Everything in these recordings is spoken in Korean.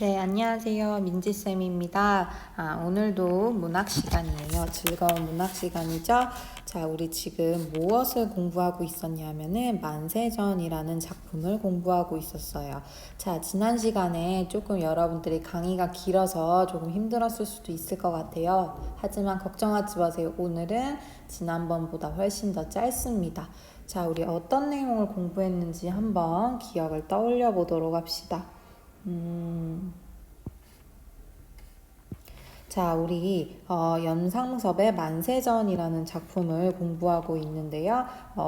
네, 안녕하세요. 민지쌤입니다. 오늘도 문학 시간이에요. 즐거운 문학 시간이죠? 자, 우리 지금 무엇을 공부하고 있었냐면은 만세전이라는 작품을 공부하고 있었어요. 자, 지난 시간에 조금 여러분들이 강의가 길어서 조금 힘들었을 수도 있을 것 같아요. 하지만 걱정하지 마세요. 오늘은 지난번보다 훨씬 더 짧습니다. 자, 우리 어떤 내용을 공부했는지 한번 기억을 떠올려 보도록 합시다. 자, 우리 연상섭의 만세전이라는 작품을 공부하고 있는데요.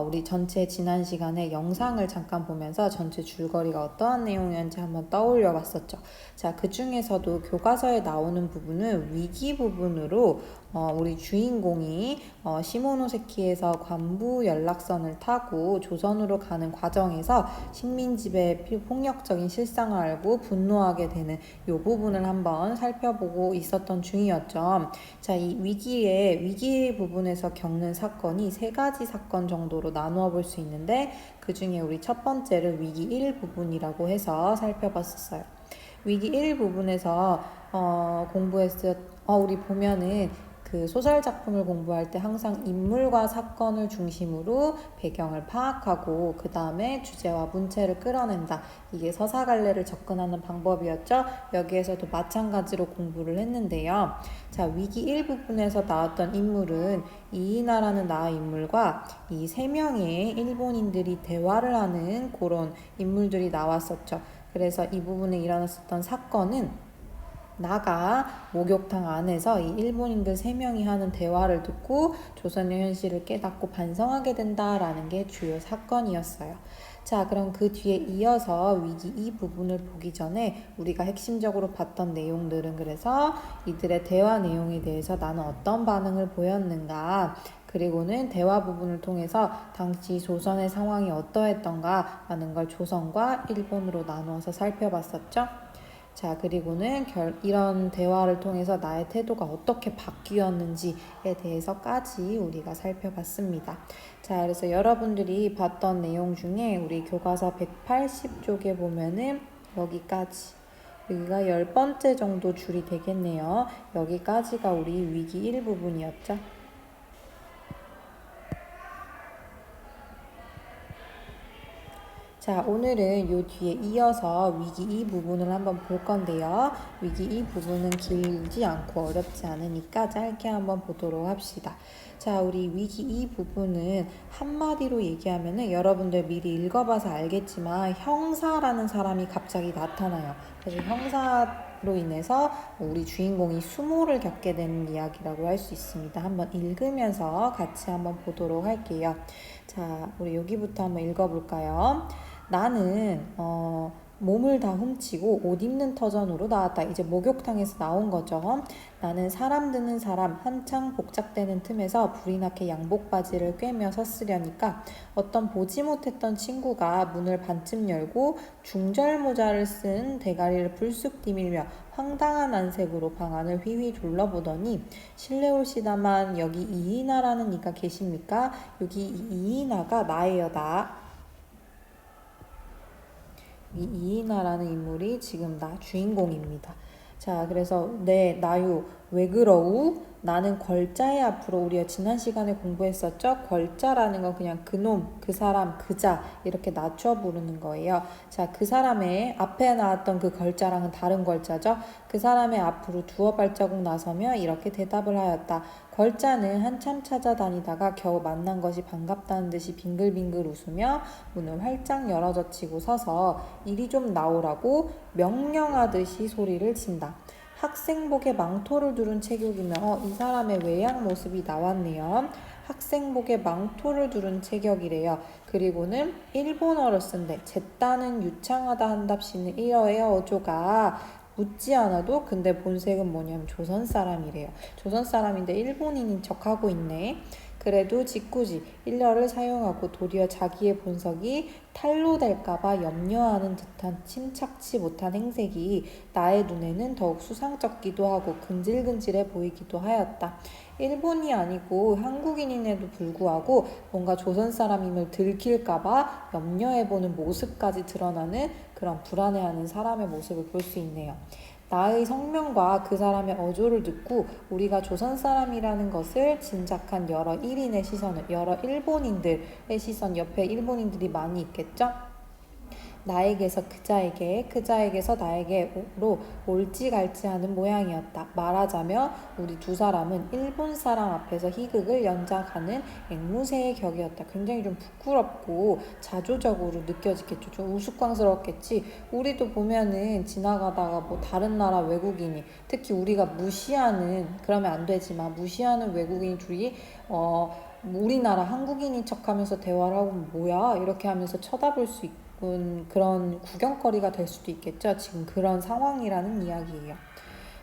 우리 전체 지난 시간에 영상을 잠깐 보면서 전체 줄거리가 어떠한 내용이었는지 한번 떠올려 봤었죠. 자, 그 중에서도 교과서에 나오는 부분은 위기 부분으로 우리 주인공이 시모노세키에서 관부 연락선을 타고 조선으로 가는 과정에서 식민지배의 폭력적인 실상을 알고 분노하게 되는 이 부분을 한번 살펴보고 있었던 중이었죠. 자, 이 위기 부분에서 겪는 사건이 세 가지 사건 정도로 나누어 볼 수 있는데 그 중에 우리 첫 번째를 위기 1 부분이라고 해서 살펴봤었어요. 위기 1 부분에서 우리 보면은 그 소설 작품을 공부할 때 항상 인물과 사건을 중심으로 배경을 파악하고 그 다음에 주제와 문체를 끌어낸다. 이게 서사갈래를 접근하는 방법이었죠. 여기에서도 마찬가지로 공부를 했는데요. 자, 위기 1 부분에서 나왔던 인물은 이이나라는 나의 인물과 이 세 명의 일본인들이 대화를 하는 그런 인물들이 나왔었죠. 그래서 이 부분에 일어났었던 사건은 나가 목욕탕 안에서 이 일본인들 3명이 하는 대화를 듣고 조선의 현실을 깨닫고 반성하게 된다라는 게 주요 사건이었어요. 자, 그럼 그 뒤에 이어서 위기 이 부분을 보기 전에 우리가 핵심적으로 봤던 내용들은 그래서 이들의 대화 내용에 대해서 나는 어떤 반응을 보였는가, 그리고는 대화 부분을 통해서 당시 조선의 상황이 어떠했던가 하는 걸 조선과 일본으로 나누어서 살펴봤었죠. 자, 그리고는 이런 대화를 통해서 나의 태도가 어떻게 바뀌었는지에 대해서까지 우리가 살펴봤습니다. 자, 그래서 여러분들이 봤던 내용 중에 우리 교과서 180쪽에 보면은 여기까지, 여기가 10번째 정도 줄이 되겠네요. 여기까지가 우리 위기 1 부분이었죠. 자, 오늘은 요 뒤에 이어서 위기 2 부분을 한번 볼 건데요. 위기 2 부분은 길지 않고 어렵지 않으니까 짧게 한번 보도록 합시다. 자, 우리 위기 2 부분은 한마디로 얘기하면은 여러분들 미리 읽어봐서 알겠지만 형사라는 사람이 갑자기 나타나요. 그래서 형사로 인해서 우리 주인공이 수모를 겪게 되는 이야기라고 할 수 있습니다. 한번 읽으면서 같이 한번 보도록 할게요. 자, 우리 여기부터 한번 읽어볼까요? 나는 몸을 다 훔치고 옷 입는 터전으로 나왔다. 이제 목욕탕에서 나온 거죠. 나는 사람 드는 사람 한창 복작되는 틈에서 불이 나게 양복 바지를 꿰며 섰으려니까 어떤 보지 못했던 친구가 문을 반쯤 열고 중절 모자를 쓴 대가리를 불쑥 디밀며 황당한 안색으로 방 안을 휘휘 둘러보더니 실례 올시다만 여기 이이나라는 이가 계십니까? 여기 이이나가 나예요다. 이 이이나라는 인물이 지금 나 주인공입니다. 자, 그래서 나유 왜 그러우? 나는 걸자의 앞으로 우리가 지난 시간에 공부했었죠? 걸자라는 건 그냥 그놈, 그 사람, 그자 이렇게 낮춰 부르는 거예요. 자, 그 사람의 앞에 나왔던 그 걸자랑은 다른 걸자죠? 그 사람의 앞으로 두어 발자국 나서며 이렇게 대답을 하였다. 걸자는 한참 찾아다니다가 겨우 만난 것이 반갑다는 듯이 빙글빙글 웃으며 문을 활짝 열어젖히고 서서 이리 좀 나오라고 명령하듯이 소리를 친다. 학생복에 망토를 두른 체격이면 이 사람의 외양 모습이 나왔네요. 학생복에 망토를 두른 체격이래요. 그리고는 일본어를 쓴대. 잿다는 유창하다 한답시는 이러해요 어조가 묻지 않아도 근데 본색은 뭐냐면 조선 사람이래요. 조선 사람인데 일본인인 척하고 있네. 그래도 짓궂이 일러를 사용하고 도리어 자기의 본석이 탈로 될까봐 염려하는 듯한 침착치 못한 행색이 나의 눈에는 더욱 수상쩍기도 하고 근질근질해 보이기도 하였다. 일본이 아니고 한국인임에도 불구하고 뭔가 조선 사람임을 들킬까봐 염려해보는 모습까지 드러나는 그런 불안해하는 사람의 모습을 볼 수 있네요. 나의 성명과 그 사람의 어조를 듣고 우리가 조선 사람이라는 것을 짐작한 여러 일인의 시선을, 여러 일본인들의 시선, 옆에 일본인들이 많이 있겠죠? 나에게서 그자에게, 그자에게서 나에게로 올지갈지 하는 모양이었다. 말하자면 우리 두 사람은 일본 사람 앞에서 희극을 연작하는 앵무새의 격이었다. 굉장히 좀 부끄럽고 자조적으로 느껴지겠죠. 좀 우스꽝스럽겠지. 우리도 보면은 지나가다가 뭐 다른 나라 외국인이, 특히 우리가 무시하는, 그러면 안 되지만 무시하는 외국인 둘이 우리나라 한국인인 척하면서 대화를 하고 뭐야 이렇게 하면서 쳐다볼 수 있고 그런 구경거리가 될 수도 있겠죠. 지금 그런 상황이라는 이야기예요.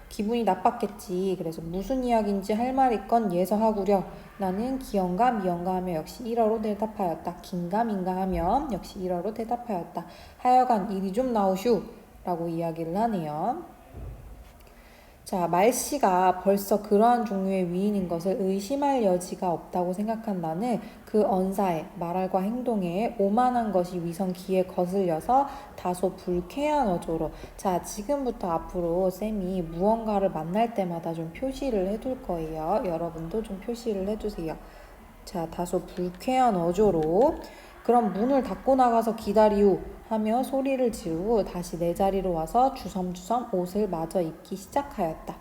기분이 나빴겠지. 그래서 무슨 이야기인지 할 말 있건 예서하구려. 나는 기연가 미연가 하며 역시 일어로 대답하였다. 긴가 민가 하며 역시 일어로 대답하였다. 하여간 이리 좀 나오슈 라고 이야기를 하네요. 자, 말씨가 벌써 그러한 종류의 위인인 것을 의심할 여지가 없다고 생각한 나는 그 언사에, 말할과 행동에 오만한 것이 위선 귀에 거슬려서 다소 불쾌한 어조로, 자, 지금부터 앞으로 쌤이 무언가를 만날 때마다 좀 표시를 해둘 거예요. 여러분도 좀 표시를 해주세요. 자, 다소 불쾌한 어조로 그럼 문을 닫고 나가서 기다리우 하며 소리를 지르고 다시 내 자리로 와서 주섬주섬 옷을 마저 입기 시작하였다.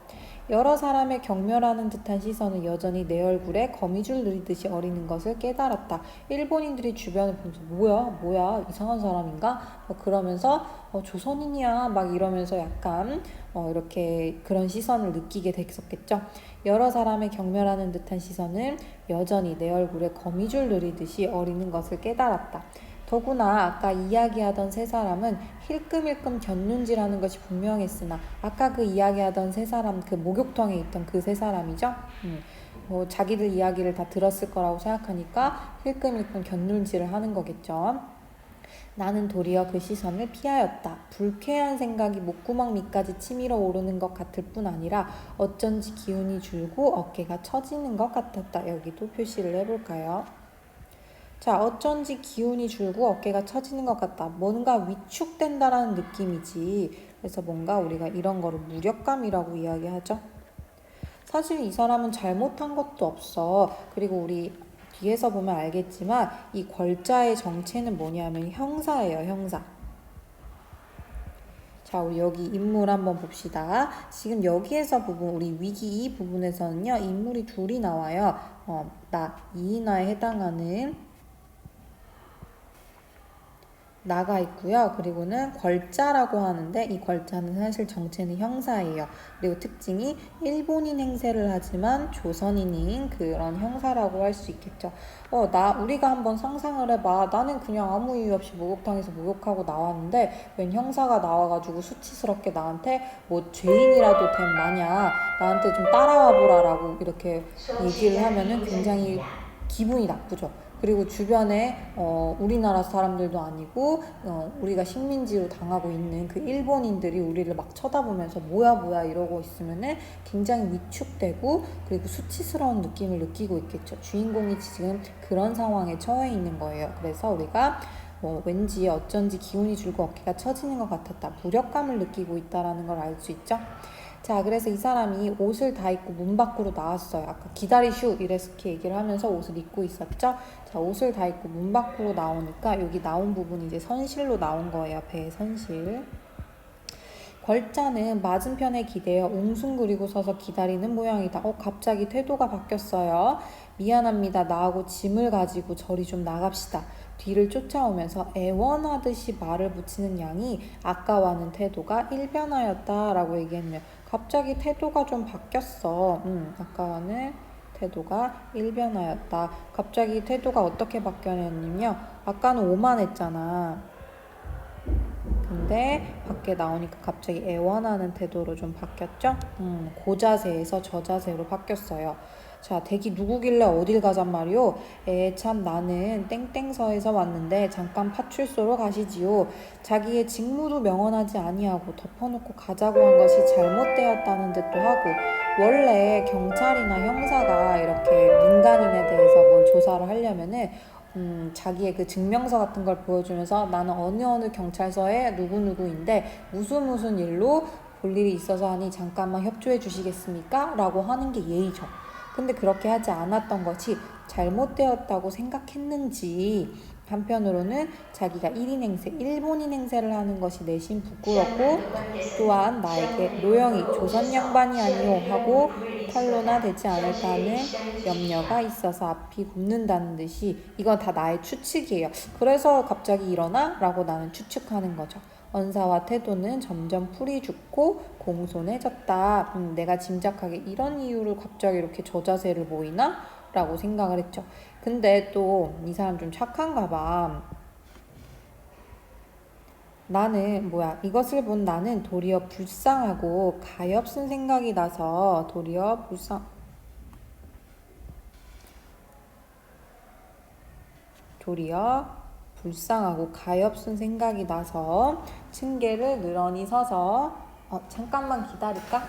여러 사람의 경멸하는 듯한 시선은 여전히 내 얼굴에 거미줄 누리듯이 어리는 것을 깨달았다. 일본인들이 주변을 보면서 뭐야 이상한 사람인가? 그러면서 조선인이야 막 이러면서 약간 이렇게 그런 시선을 느끼게 됐었겠죠. 여러 사람의 경멸하는 듯한 시선은 여전히 내 얼굴에 거미줄 누리듯이 어리는 것을 깨달았다. 더구나 아까 이야기하던 세 사람은 힐끔힐끔 곁눈질하는 것이 분명했으나 아까 그 이야기하던 세 사람, 그 목욕탕에 있던 그 세 사람이죠. 자기들 이야기를 다 들었을 거라고 생각하니까 힐끔힐끔 곁눈질을 하는 거겠죠. 나는 도리어 그 시선을 피하였다. 불쾌한 생각이 목구멍 밑까지 치밀어 오르는 것 같을 뿐 아니라 어쩐지 기운이 줄고 어깨가 처지는 것 같았다. 여기도 표시를 해볼까요? 자, 어쩐지 기운이 줄고 어깨가 처지는 것 같다. 뭔가 위축된다라는 느낌이지. 그래서 뭔가 우리가 이런 거를 무력감이라고 이야기하죠. 사실 이 사람은 잘못한 것도 없어. 그리고 우리 뒤에서 보면 알겠지만 이 궐자의 정체는 뭐냐면 형사예요, 형사. 자, 우리 여기 인물 한번 봅시다. 지금 여기에서 부분, 우리 위기 이 부분에서는요, 인물이 둘이 나와요. 나, 이인화에 해당하는 나가 있고요. 그리고는 궐자라고 하는데 이 궐자는 사실 정체는 형사예요. 그리고 특징이 일본인 행세를 하지만 조선인인 그런 형사라고 할 수 있겠죠. 우리가 한번 상상을 해봐. 나는 그냥 아무 이유 없이 목욕탕에서 목욕하고 나왔는데 웬 형사가 나와가지고 수치스럽게 나한테 뭐 죄인이라도 된 마냥 나한테 좀 따라와 보라라고 이렇게 얘기를 하면은 굉장히 기분이 나쁘죠. 그리고 주변에 우리나라 사람들도 아니고 우리가 식민지로 당하고 있는 그 일본인들이 우리를 막 쳐다보면서 뭐야 이러고 있으면은 굉장히 위축되고 그리고 수치스러운 느낌을 느끼고 있겠죠. 주인공이 지금 그런 상황에 처해 있는 거예요. 그래서 우리가 왠지 어쩐지 기운이 줄고 어깨가 처지는 것 같았다. 무력감을 느끼고 있다는 걸 알 수 있죠. 자, 그래서 이 사람이 옷을 다 입고 문 밖으로 나왔어요. 아까 기다리슈 이렇게 얘기를 하면서 옷을 입고 있었죠. 자, 옷을 다 입고 문 밖으로 나오니까 여기 나온 부분이 이제 선실로 나온 거예요. 배의 선실. 궐자는 맞은편에 기대어 웅숭그리고 서서 기다리는 모양이다. 갑자기 태도가 바뀌었어요. 미안합니다. 나하고 짐을 가지고 저리 좀 나갑시다. 뒤를 쫓아오면서 애원하듯이 말을 붙이는 양이 아까와는 태도가 일변하였다라고 얘기했네요. 갑자기 태도가 좀 바뀌었어. 아까와는 태도가 일변하였다. 갑자기 태도가 어떻게 바뀌었냐면요. 아까는 오만했잖아. 근데 밖에 나오니까 갑자기 애원하는 태도로 좀 바뀌었죠? 고자세에서 저자세로 바뀌었어요. 자, 댁이 누구길래 어딜 가잔 말이오? 참 나는 땡땡서에서 왔는데 잠깐 파출소로 가시지요. 자기의 직무도 명언하지 아니하고 덮어놓고 가자고 한 것이 잘못되었다는 듯도 하고, 원래 경찰이나 형사가 이렇게 민간인에 대해서 뭘 조사를 하려면은 자기의 그 증명서 같은 걸 보여주면서 나는 어느 경찰서에 누구누구인데 무슨 일로 볼 일이 있어서 하니 잠깐만 협조해 주시겠습니까? 라고 하는 게 예의죠. 근데 그렇게 하지 않았던 것이 잘못되었다고 생각했는지, 한편으로는 자기가 1인 행세, 일본인 행세를 하는 것이 내심 부끄럽고, 또한 나에게 노영이 조선 양반이 아니오 하고 탄로나 되지 않을까 하는 염려가 있어서 앞이 굽는다는 듯이, 이건 다 나의 추측이에요. 그래서 갑자기 일어나? 라고 나는 추측하는 거죠. 언사와 태도는 점점 풀이 죽고 공손해졌다. 내가 짐작하게 이런 이유를 갑자기 이렇게 저자세를 보이나? 라고 생각을 했죠. 근데 또 이 사람 좀 착한가 봐. 이것을 본 나는 도리어 불쌍하고 가엾은 생각이 나서 층계를 늘어니 서서 잠깐만 기다릴까?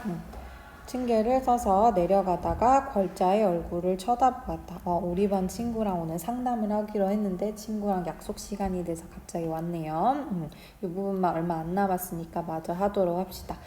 층계를 서서 내려가다가 걸자의 얼굴을 쳐다보았다. 우리 반 친구랑 오늘 상담을 하기로 했는데 친구랑 약속 시간이 돼서 갑자기 왔네요. 이 부분만 얼마 안 남았으니까 마저 하도록 합시다.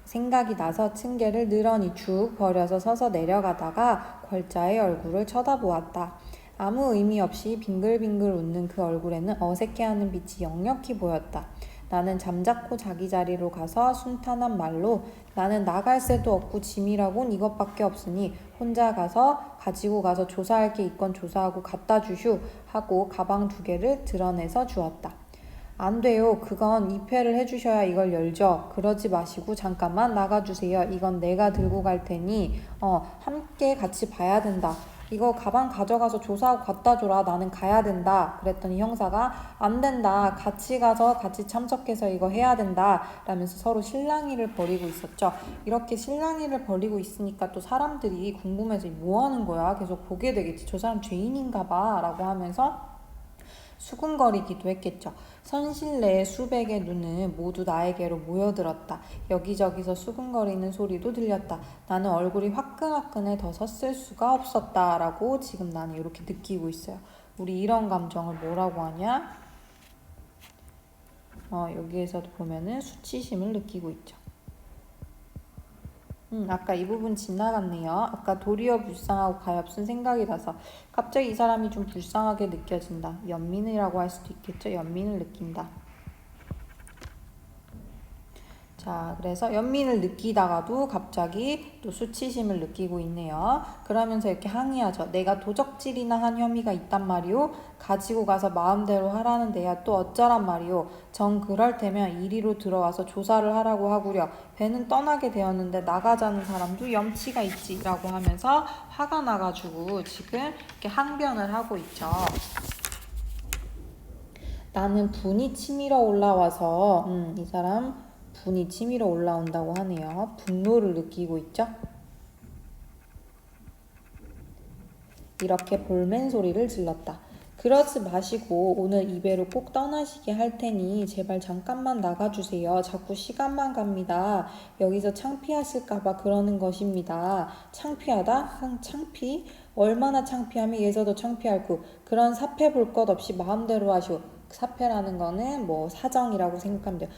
생각이 나서 층계를 늘어니 쭉 버려서 서서 내려가다가 걸자의 얼굴을 쳐다보았다. 아무 의미 없이 빙글빙글 웃는 그 얼굴에는 어색해하는 빛이 역력히 보였다. 나는 잠자코 자기 자리로 가서 순탄한 말로 나는 나갈 새도 없고 짐이라곤 이것밖에 없으니 혼자 가지고 가서 조사할 게 있건 조사하고 갖다 주슈 하고 가방 2개를 드러내서 주었다. 안 돼요. 그건 입회를 해주셔야 이걸 열죠. 그러지 마시고 잠깐만 나가주세요. 이건 내가 들고 갈 테니 함께 같이 봐야 된다. 이거 가방 가져가서 조사하고 갖다 줘라. 나는 가야 된다. 그랬더니 형사가 안 된다. 같이 가서 같이 참석해서 이거 해야 된다. 라면서 서로 실랑이를 벌이고 있었죠. 이렇게 실랑이를 벌이고 있으니까 또 사람들이 궁금해서 뭐 하는 거야? 계속 보게 되겠지. 저 사람 죄인인가 봐. 라고 하면서 수군거리기도 했겠죠. 선실내의 수백의 눈은 모두 나에게로 모여들었다. 여기저기서 수군거리는 소리도 들렸다. 나는 얼굴이 화끈화끈해 더 섰을 수가 없었다. 라고 지금 나는 이렇게 느끼고 있어요. 우리 이런 감정을 뭐라고 하냐? 여기에서도 보면은 수치심을 느끼고 있죠. 아까 이 부분 지나갔네요. 아까 도리어 불쌍하고 가엾은 생각이 나서 갑자기 이 사람이 좀 불쌍하게 느껴진다. 연민이라고 할 수도 있겠죠. 연민을 느낀다. 자, 그래서 연민을 느끼다가도 갑자기 또 수치심을 느끼고 있네요. 그러면서 이렇게 항의하죠. 내가 도적질이나 한 혐의가 있단 말이오. 가지고 가서 마음대로 하라는 데야 또 어쩌란 말이오. 정 그럴 테면 이리로 들어와서 조사를 하라고 하구려. 배는 떠나게 되었는데 나가자는 사람도 염치가 있지. 라고 하면서 화가 나가지고 지금 이렇게 항변을 하고 있죠. 나는 분이 치밀어 올라와서 이 사람 분이 치밀어 올라온다고 하네요. 분노를 느끼고 있죠. 이렇게 볼멘 소리를 질렀다. 그러지 마시고 오늘 이 배로 꼭 떠나시게 할 테니 제발 잠깐만 나가주세요. 자꾸 시간만 갑니다. 여기서 창피하실까봐 그러는 것입니다. 창피하다? 창피? 얼마나 창피하면 예서도 창피할구. 그런 사패 볼 것 없이 마음대로 하시오. 사패라는 거는 뭐 사정이라고 생각하면 돼요.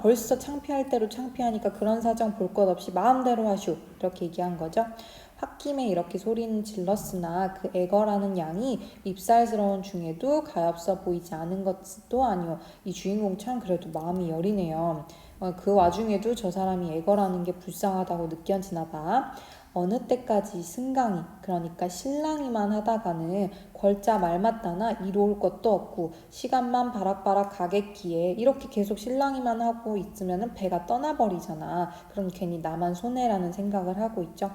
벌써 창피할 대로 창피하니까 그런 사정 볼 것 없이 마음대로 하시오. 이렇게 얘기한 거죠. 홧김에 이렇게 소리는 질렀으나 그 애거라는 양이 밉살스러운 중에도 가엾어 보이지 않은 것도 아니오. 이 주인공 참 그래도 마음이 여리네요. 그 와중에도 저 사람이 애거라는 게 불쌍하다고 느껴지나 봐. 어느 때까지 승강이, 그러니까 실랑이만 하다가는 걸자 말 맞다나 이로울 것도 없고 시간만 바락바락 가겠기에 이렇게 계속 실랑이만 하고 있으면 배가 떠나버리잖아. 그럼 괜히 나만 손해라는 생각을 하고 있죠.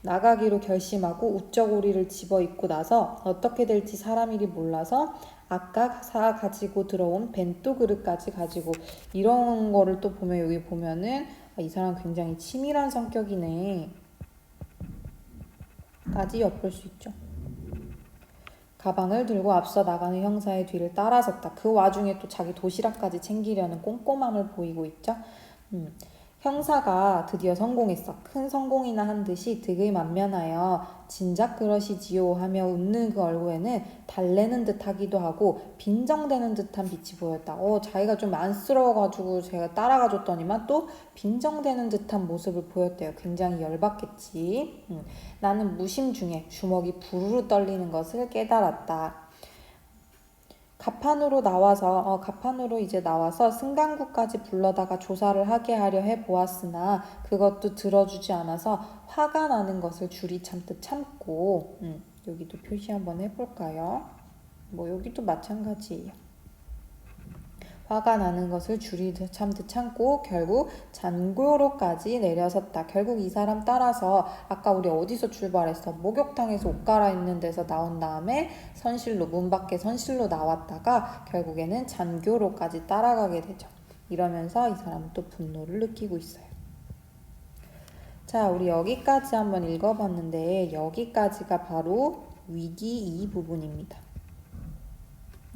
나가기로 결심하고 우쩍오리를 집어입고 나서 어떻게 될지 사람 일이 몰라서 아까 가지고 들어온 벤또 그릇까지 가지고, 이런 거를 또 보면 여기 보면은 이 사람 굉장히 치밀한 성격이네. 까지 엿볼 수 있죠. 가방을 들고 앞서 나가는 형사의 뒤를 따라섰다. 그 와중에 또 자기 도시락까지 챙기려는 꼼꼼함을 보이고 있죠. 형사가 드디어 성공했어. 큰 성공이나 한 듯이 득을 만면하여 진작 그러시지요 하며 웃는 그 얼굴에는 달래는 듯 하기도 하고 빈정대는 듯한 빛이 보였다. 자기가 좀 안쓰러워가지고 제가 따라가 줬더니만 또 빈정대는 듯한 모습을 보였대요. 굉장히 열받겠지. 나는 무심 중에 주먹이 부르르 떨리는 것을 깨달았다. 가판으로 이제 나와서 승강구까지 불러다가 조사를 하게 하려 해 보았으나 그것도 들어주지 않아서 화가 나는 것을 줄이 참듯 참고 여기도 표시 한번 해볼까요? 뭐 여기도 마찬가지예요. 화가 나는 것을 줄이 참듯 참고 결국 잔고로까지 내려섰다. 결국 이 사람 따라서 아까 우리 어디서 출발했어? 목욕탕에서 옷 갈아입는 데서 나온 다음에 문 밖에 선실로 나왔다가 결국에는 잔교로까지 따라가게 되죠. 이러면서 이 사람은 또 분노를 느끼고 있어요. 자, 우리 여기까지 한번 읽어봤는데 여기까지가 바로 위기 2 부분입니다.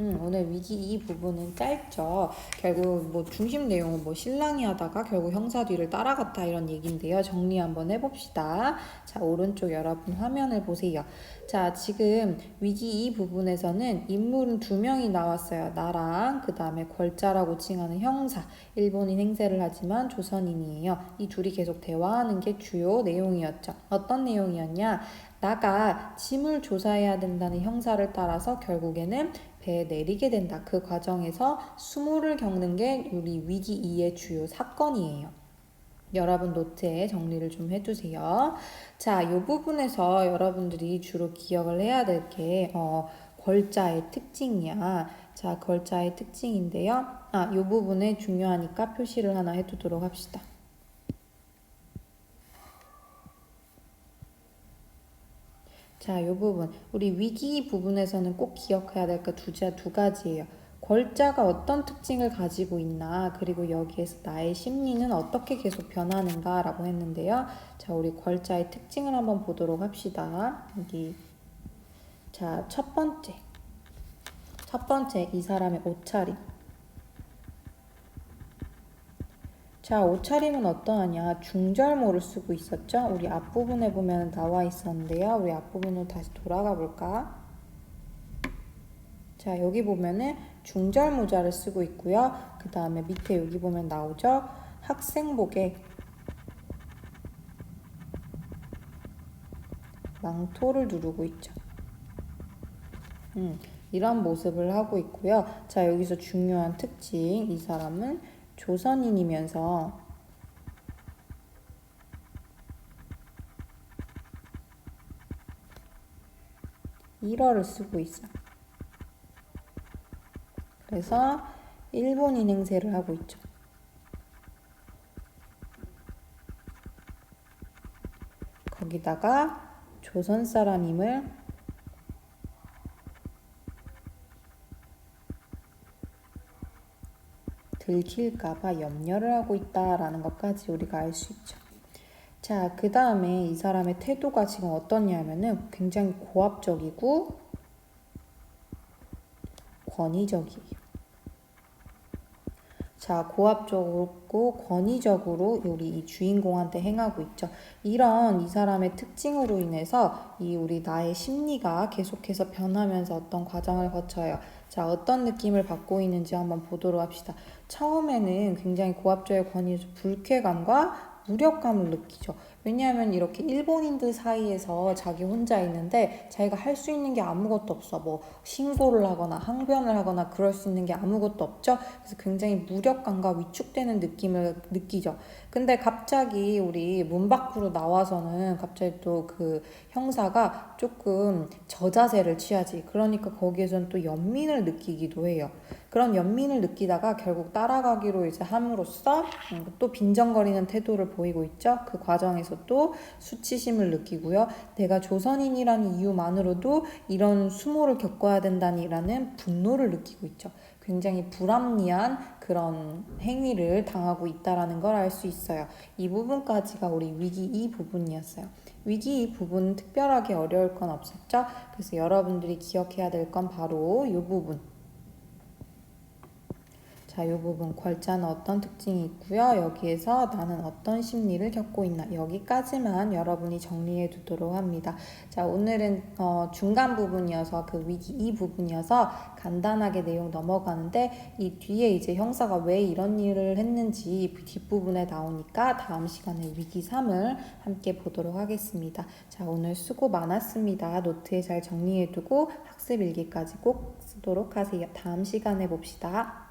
오늘 위기 이 부분은 짧죠. 결국 뭐 중심 내용은 뭐 신랑이 하다가 결국 형사 뒤를 따라갔다 이런 얘기인데요. 정리 한번 해봅시다. 자, 오른쪽 여러분 화면을 보세요. 자, 지금 위기 이 부분에서는 인물은 2명이 나왔어요. 나랑 그 다음에 걸자라고 칭하는 형사. 일본인 행세를 하지만 조선인이에요. 이 둘이 계속 대화하는 게 주요 내용이었죠. 어떤 내용이었냐? 나가 짐을 조사해야 된다는 형사를 따라서 결국에는 배에 내리게 된다. 그 과정에서 수모를 겪는 게 우리 위기 2의 주요 사건이에요. 여러분 노트에 정리를 좀 해두세요. 자, 이 부분에서 여러분들이 주로 기억을 해야 될 게 걸자의 특징이야. 자, 걸자의 특징인데요. 이 부분에 중요하니까 표시를 하나 해두도록 합시다. 자, 이 부분 우리 위기 부분에서는 꼭 기억해야 될 거 두 가지예요. 걸자가 어떤 특징을 가지고 있나, 그리고 여기에서 나의 심리는 어떻게 계속 변하는가 라고 했는데요. 자, 우리 걸자의 특징을 한번 보도록 합시다. 여기 자, 첫 번째 이 사람의 옷차림. 자, 옷차림은 어떠하냐? 중절모를 쓰고 있었죠? 우리 앞부분에 보면 나와 있었는데요. 우리 앞부분으로 다시 돌아가 볼까? 자, 여기 보면은 중절모자를 쓰고 있고요. 그 다음에 밑에 여기 보면 나오죠? 학생복에 망토를 두르고 있죠. 이런 모습을 하고 있고요. 자, 여기서 중요한 특징, 이 사람은 조선인이면서 일어를 쓰고 있어. 그래서 일본인 행세를 하고 있죠. 거기다가 조선 사람임을 들킬까봐 염려를 하고 있다라는 것까지 우리가 알 수 있죠. 자, 그 다음에 이 사람의 태도가 지금 어떠냐면은 굉장히 고압적이고 권위적이에요. 자, 고압적이고 권위적으로 우리 이 주인공한테 행하고 있죠. 이런 이 사람의 특징으로 인해서 이 우리 나의 심리가 계속해서 변하면서 어떤 과정을 거쳐요. 자, 어떤 느낌을 받고 있는지 한번 보도록 합시다. 처음에는 굉장히 고압적인 권위에서 불쾌감과 무력감을 느끼죠. 왜냐하면 이렇게 일본인들 사이에서 자기 혼자 있는데 자기가 할 수 있는 게 아무것도 없어. 뭐 신고를 하거나 항변을 하거나 그럴 수 있는 게 아무것도 없죠. 그래서 굉장히 무력감과 위축되는 느낌을 느끼죠. 근데 갑자기 우리 문 밖으로 나와서는 갑자기 또 그 형사가 조금 저자세를 취하지. 그러니까 거기에선 또 연민을 느끼기도 해요. 그런 연민을 느끼다가 결국 따라가기로 이제 함으로써 또 빈정거리는 태도를 보이고 있죠. 그 과정에서 또 수치심을 느끼고요. 내가 조선인이라는 이유만으로도 이런 수모를 겪어야 된다니라는 분노를 느끼고 있죠. 굉장히 불합리한 그런 행위를 당하고 있다는 걸 알 수 있어요. 이 부분까지가 우리 위기 이 부분이었어요. 위기 이 부분 특별하게 어려울 건 없었죠? 그래서 여러분들이 기억해야 될 건 바로 이 부분. 자, 이 부분 괄자는 어떤 특징이 있고요. 여기에서 나는 어떤 심리를 겪고 있나 여기까지만 여러분이 정리해 두도록 합니다. 자, 오늘은 중간 부분이어서 그 위기 이 부분이어서 간단하게 내용 넘어가는데 이 뒤에 이제 형사가 왜 이런 일을 했는지 뒷부분에 나오니까 다음 시간에 위기 3을 함께 보도록 하겠습니다. 자, 오늘 수고 많았습니다. 노트에 잘 정리해 두고 학습 일기까지 꼭 쓰도록 하세요. 다음 시간에 봅시다.